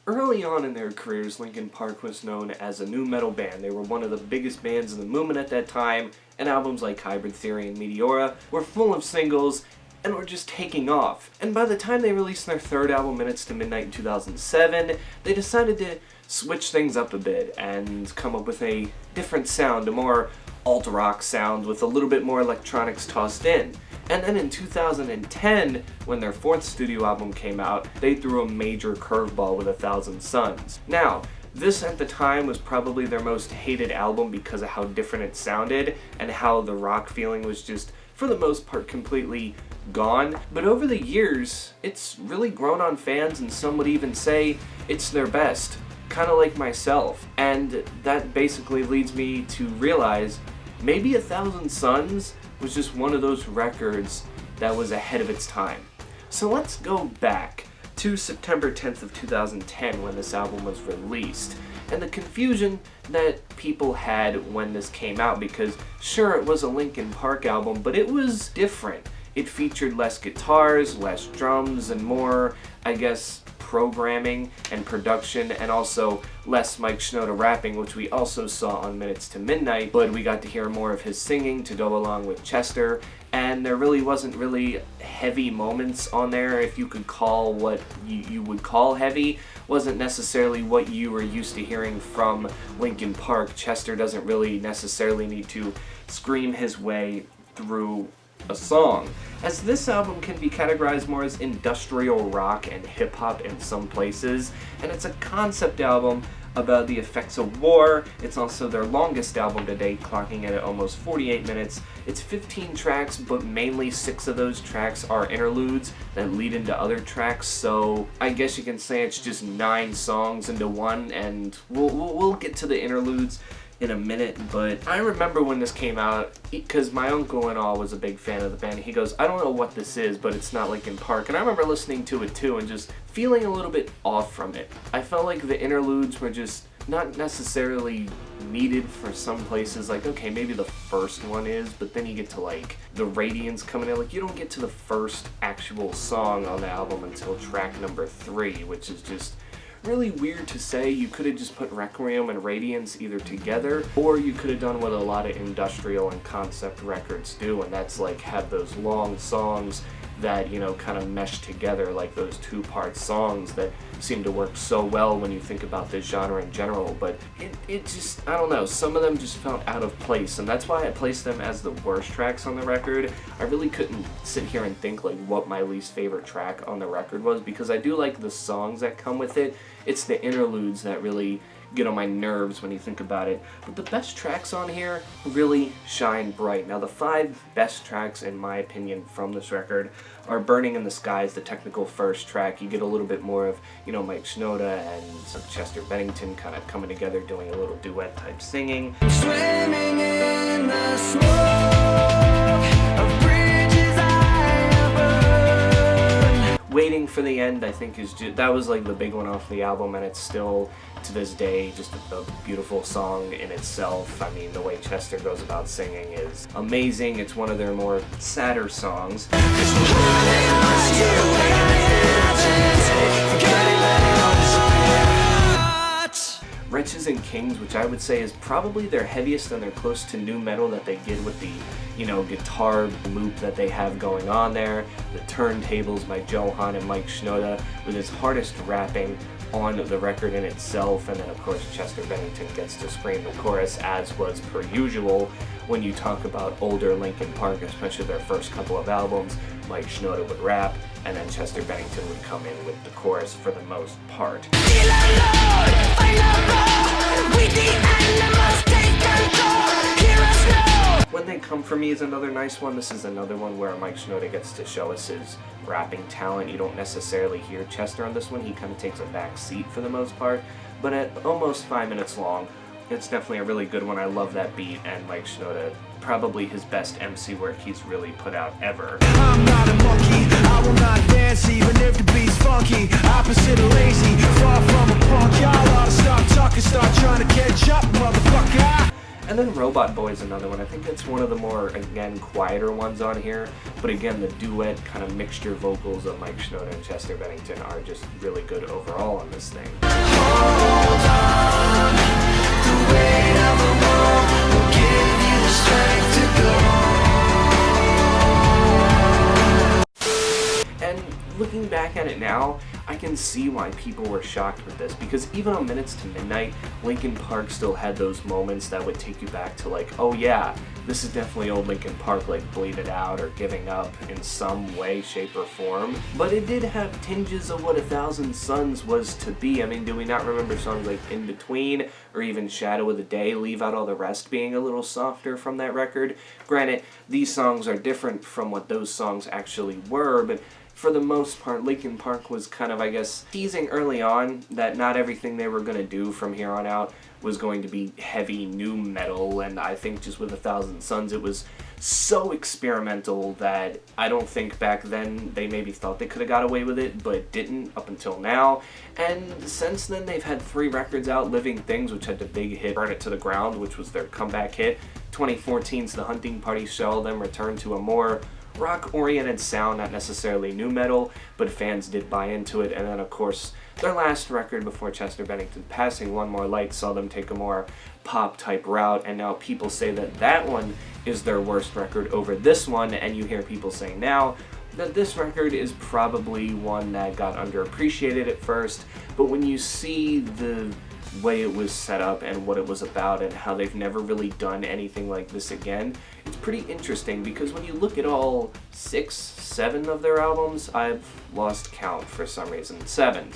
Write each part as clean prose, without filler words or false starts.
Early on in their careers, Linkin Park was known as a nu metal band. They were one of the biggest bands in the movement at that time, and albums like Hybrid Theory and Meteora were full of singles and were just taking off. And by the time they released their third album, Minutes to Midnight in 2007, they decided to switch things up a bit and come up with a different sound, a more alt-rock sound with a little bit more electronics tossed in. And then in 2010, when their fourth studio album came out, they threw a major curveball with 1,000 Suns. Now, this at the time was probably their most hated album because of how different it sounded and how the rock feeling was just, for the most part, completely gone. But over the years, it's really grown on fans, and some would even say it's their best, kind of like myself. And that basically leads me to realize maybe 1,000 Suns was just one of those records that was ahead of its time. So let's go back to September 10th of 2010 when this album was released, and the confusion that people had when this came out, because sure, it was a Linkin Park album, but it was different. It featured less guitars, less drums, and more, I guess, programming and production, and also less Mike Shinoda rapping, which we also saw on Minutes to Midnight, but we got to hear more of his singing to go along with Chester, and there really wasn't really heavy moments on there, if you could call what you would call heavy. Wasn't necessarily what you were used to hearing from Linkin Park. Chester doesn't really necessarily need to scream his way through a song, as this album can be categorized more as industrial rock and hip-hop in some places, and it's a concept album about the effects of war. It's also their longest album to date, clocking in at almost 48 minutes. It's 15 tracks, but mainly 6 of those tracks are interludes that lead into other tracks, so I guess you can say it's just 9 songs into one, and we'll get to the interludes in a minute. But I remember when this came out, because my uncle-in-law was a big fan of the band. He goes, I don't know what this is, but it's not Linkin Park. And I remember listening to it too and just feeling a little bit off from it. I felt like the interludes were just not necessarily needed for some places. Like, okay, maybe the first one is, but then you get to like the Radiance coming in. Like, you don't get to the first actual song on the album until track number 3, which is just really weird to say. You could have just put Requiem and Radiance either together, or you could have done what a lot of industrial and concept records do, and that's like have those long songs that, you know, kind of mesh together, like those 2-part songs that seem to work so well when you think about this genre in general. But it just, I don't know, some of them just felt out of place, and that's why I placed them as the worst tracks on the record. I really couldn't sit here and think like what my least favorite track on the record was, because I do like the songs that come with it. It's the interludes that really get on my nerves when you think about it. But the best tracks on here really shine bright. Now, the 5 best tracks, in my opinion, from this record are Burning in the Sky is the technical first track. You get a little bit more of, you know, Mike Shinoda and Chester Bennington kind of coming together doing a little duet type singing. Swimming in the smoke of bridges I have burned. Waiting for the End, I think, is just, that was like the big one off the album, and it's still to this day just a beautiful song in itself. I mean, the way Chester goes about singing is amazing. It's one of their more sadder songs. Wretches and Kings, which I would say is probably their heaviest and they're close to nu metal that they get with the, you know, guitar loop that they have going on there. The Turntables by Johan and Mike Shinoda with his hardest rapping on the record in itself, and then of course Chester Bennington gets to scream the chorus, as was per usual when you talk about older Linkin Park, especially their first couple of albums. Mike Shinoda would rap, and then Chester Bennington would come in with the chorus for the most part. When They Come For Me is another nice one. This is another one where Mike Shinoda gets to show us his rapping talent. You don't necessarily hear Chester on this one. He kind of takes a back seat for the most part, but at almost 5 minutes long, it's definitely a really good one. I love that beat, and Mike Shinoda, probably his best MC work he's really put out ever. I'm not a monkey, I will not dance even if the beat's funky. Opposite of lazy, far from a punk. Y'all ought to stop talking, start trying to catch up, motherfucker. And then Robot Boy is another one. I think it's one of the more, again, quieter ones on here. But again, the duet kind of mixture vocals of Mike Shinoda and Chester Bennington are just really good overall on this thing. Hold on, the weight of the world will give you the strength to go. And looking back at it now, I can see why people were shocked with this, because even on Minutes to Midnight, Linkin Park still had those moments that would take you back to like, oh yeah, this is definitely old Linkin Park, like Bleed It Out or Giving Up in some way, shape, or form. But it did have tinges of what 1,000 Suns was to be. I mean, do we not remember songs like In Between or even Shadow of the Day, Leave Out All the Rest being a little softer from that record? Granted, these songs are different from what those songs actually were, but for the most part, Linkin Park was kind of, I guess, teasing early on that not everything they were going to do from here on out was going to be heavy nu metal, and I think just with 1,000 Suns it was so experimental that I don't think back then they maybe thought they could have got away with it, but didn't up until now. And since then they've had 3 records out, Living Things, which had the big hit Burn It to the Ground, which was their comeback hit. 2014's The Hunting Party saw them return to a more rock-oriented sound, not necessarily nu metal, but fans did buy into it. And then of course their last record before Chester Bennington passing, One More Light, saw them take a more pop type route, and now people say that that one is their worst record over this one, and you hear people saying now that this record is probably one that got underappreciated at first, but when you see the way it was set up and what it was about and how they've never really done anything like this again, it's pretty interesting, because when you look at all 6, 7 of their albums, I've lost count for some reason, 7.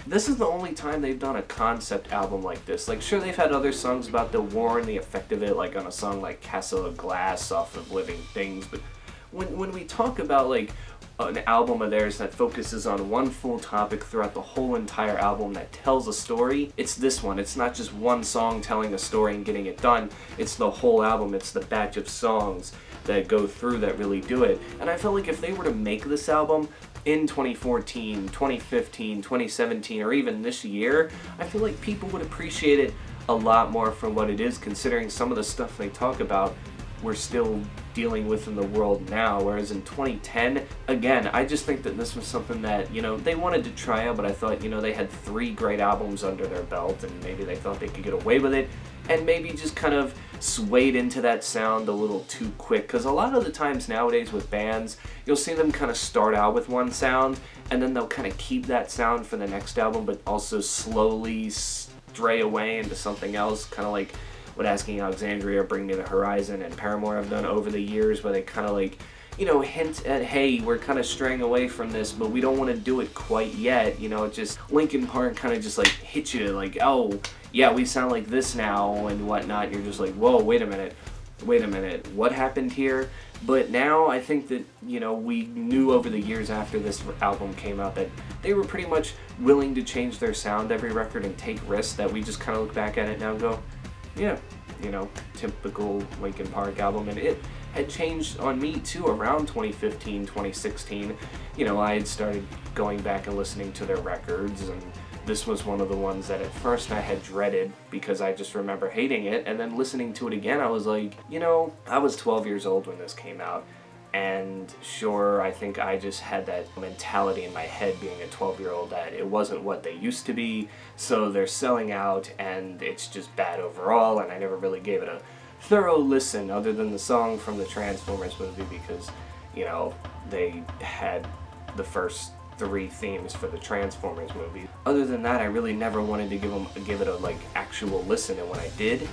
This is the only time they've done a concept album like this. Like, sure, they've had other songs about the war and the effect of it, like on a song like Castle of Glass off of Living Things, but when we talk about like an album of theirs that focuses on one full topic throughout the whole entire album that tells a story, it's this one. It's not just one song telling a story and getting it done. It's the whole album. It's the batch of songs that go through that really do it. And I felt like if they were to make this album in 2014, 2015, 2017, or even this year, I feel like people would appreciate it a lot more for what it is, considering some of the stuff they talk about we're still dealing with in the world now, whereas in 2010, again, I just think that this was something that, you know, they wanted to try out, but I thought, you know, they had 3 great albums under their belt, and maybe they thought they could get away with it, and maybe just kind of swayed into that sound a little too quick, because a lot of the times nowadays with bands, you'll see them kind of start out with one sound, and then they'll kind of keep that sound for the next album, but also slowly stray away into something else, kind of like what Asking Alexandria, Bring Me the Horizon, and Paramore have done over the years, where they kind of like, you know, hint at, hey, we're kind of straying away from this, but we don't want to do it quite yet. You know, it just, Linkin Park kind of just like hits you like, oh, yeah, we sound like this now and whatnot. You're just like, whoa, wait a minute, what happened here? But now I think that, you know, we knew over the years after this album came out that they were pretty much willing to change their sound every record and take risks that we just kind of look back at it now and go, yeah, you know, typical Linkin Park album. And it had changed on me too around 2015, 2016. You know, I had started going back and listening to their records, and this was one of the ones that at first I had dreaded because I just remember hating it, and then listening to it again I was like, you know, I was 12 years old when this came out, and sure, I think I just had that mentality in my head being a 12-year-old that it wasn't what they used to be, so they're selling out and it's just bad overall, and I never really gave it a thorough listen other than the song from the Transformers movie, because, you know, they had the first 3 themes for the Transformers movie. Other than that, I really never wanted to give it a like actual listen, and when I did,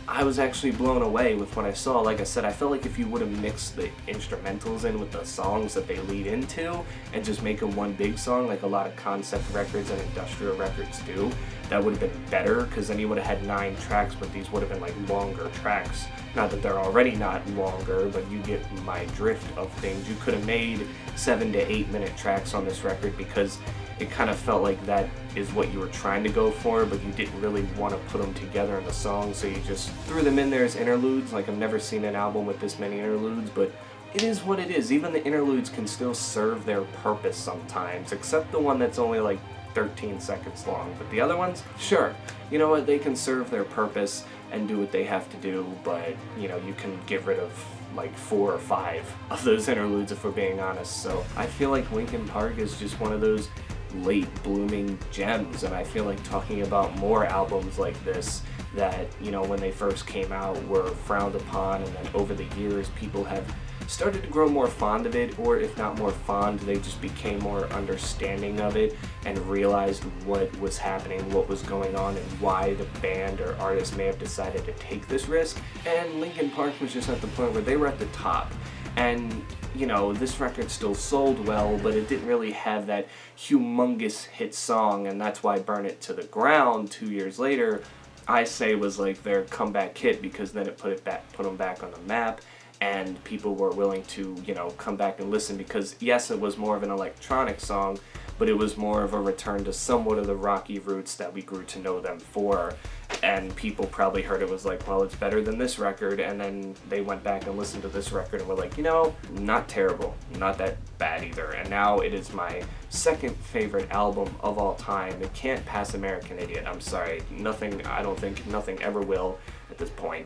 I was actually blown away with what I saw. Like I said, I felt like if you would have mixed the instrumentals in with the songs that they lead into and just make them one big song like a lot of concept records and industrial records do, that would have been better, because then you would have had 9 tracks, but these would have been like longer tracks. Not that they're already not longer, but you get my drift of things. You could have made 7 to 8 minute tracks on this record, because it kind of felt like that is what you were trying to go for, but you didn't really want to put them together in the song, so you just threw them in there as interludes. Like, I've never seen an album with this many interludes, but it is what it is. Even the interludes can still serve their purpose sometimes, except the one that's only like 13 seconds long. But the other ones, sure, you know what, they can serve their purpose and do what they have to do, but, you know, you can get rid of like 4 or 5 of those interludes if we're being honest. So I feel like Linkin Park is just one of those late blooming gems, and I feel like talking about more albums like this that, you know, when they first came out were frowned upon, and then over the years people have started to grow more fond of it, or if not more fond, they just became more understanding of it and realized what was happening, what was going on, and why the band or artist may have decided to take this risk. And Linkin Park was just at the point where they were at the top. And, you know, this record still sold well, but it didn't really have that humongous hit song, and that's why Burn It to the Ground 2 years later, I say, was like their comeback hit, because then it put them back on the map, and people were willing to, you know, come back and listen, because yes, it was more of an electronic song, but it was more of a return to somewhat of the rocky roots that we grew to know them for. And people probably heard it was like, well, it's better than this record, and then they went back and listened to this record and were like, you know, not terrible, not that bad either. And now it is my second favorite album of all time. It can't pass American Idiot. I'm sorry, I don't think nothing ever will at this point.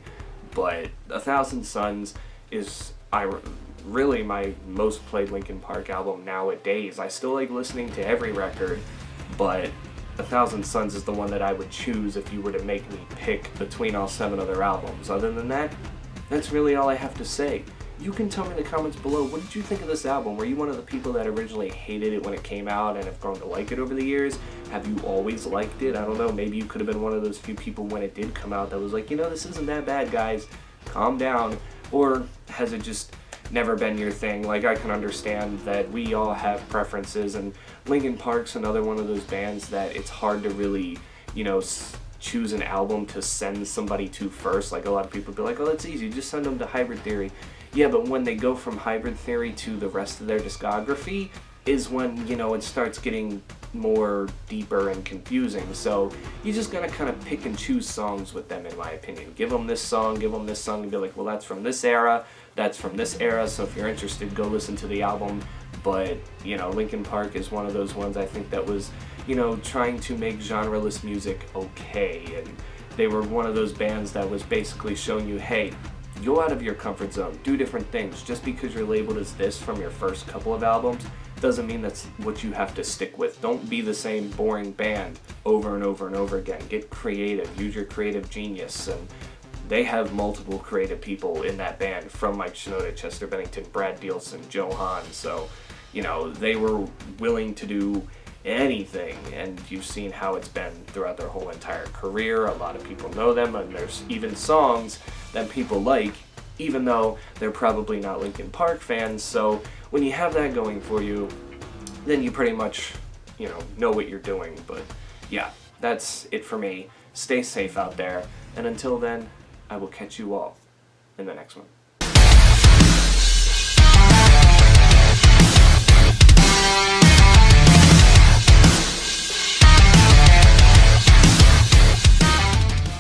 But 1,000 Suns is really my most played Linkin Park album nowadays. I still like listening to every record, but 1,000 Suns is the one that I would choose if you were to make me pick between all 7 other albums. Other than that, that's really all I have to say. You can tell me in the comments below, what did you think of this album? Were you one of the people that originally hated it when it came out and have grown to like it over the years? Have you always liked it? I don't know, maybe you could have been one of those few people when it did come out that was like, you know, this isn't that bad, guys. Calm down. Or has it just never been your thing? Like, I can understand that we all have preferences, and Linkin Park's another one of those bands that it's hard to really, you know, choose an album to send somebody to first. Like, a lot of people be like, oh, that's easy, just send them to Hybrid Theory. Yeah, but when they go from Hybrid Theory to the rest of their discography is when, you know, it starts getting more deeper and confusing. So you just gotta kind of pick and choose songs with them, in my opinion. Give them this song, and be like, well, that's from this era, that's from this era, so if you're interested, go listen to the album. But, you know, Linkin Park is one of those ones I think that was, you know, trying to make genreless music okay, and they were one of those bands that was basically showing you, hey, go out of your comfort zone, do different things. Just because you're labeled as this from your first couple of albums doesn't mean that's what you have to stick with. Don't be the same boring band over and over and over again. Get creative, use your creative genius. And they have multiple creative people in that band, from Mike Shinoda, Chester Bennington, Brad Dielson, Joe Hahn. So, you know, they were willing to do anything, and you've seen how it's been throughout their whole entire career. A lot of people know them, and there's even songs that people like, even though they're probably not Linkin Park fans. So when you have that going for you, then you pretty much, you know what you're doing. But yeah, that's it for me. Stay safe out there, and until then, I will catch you all in the next one.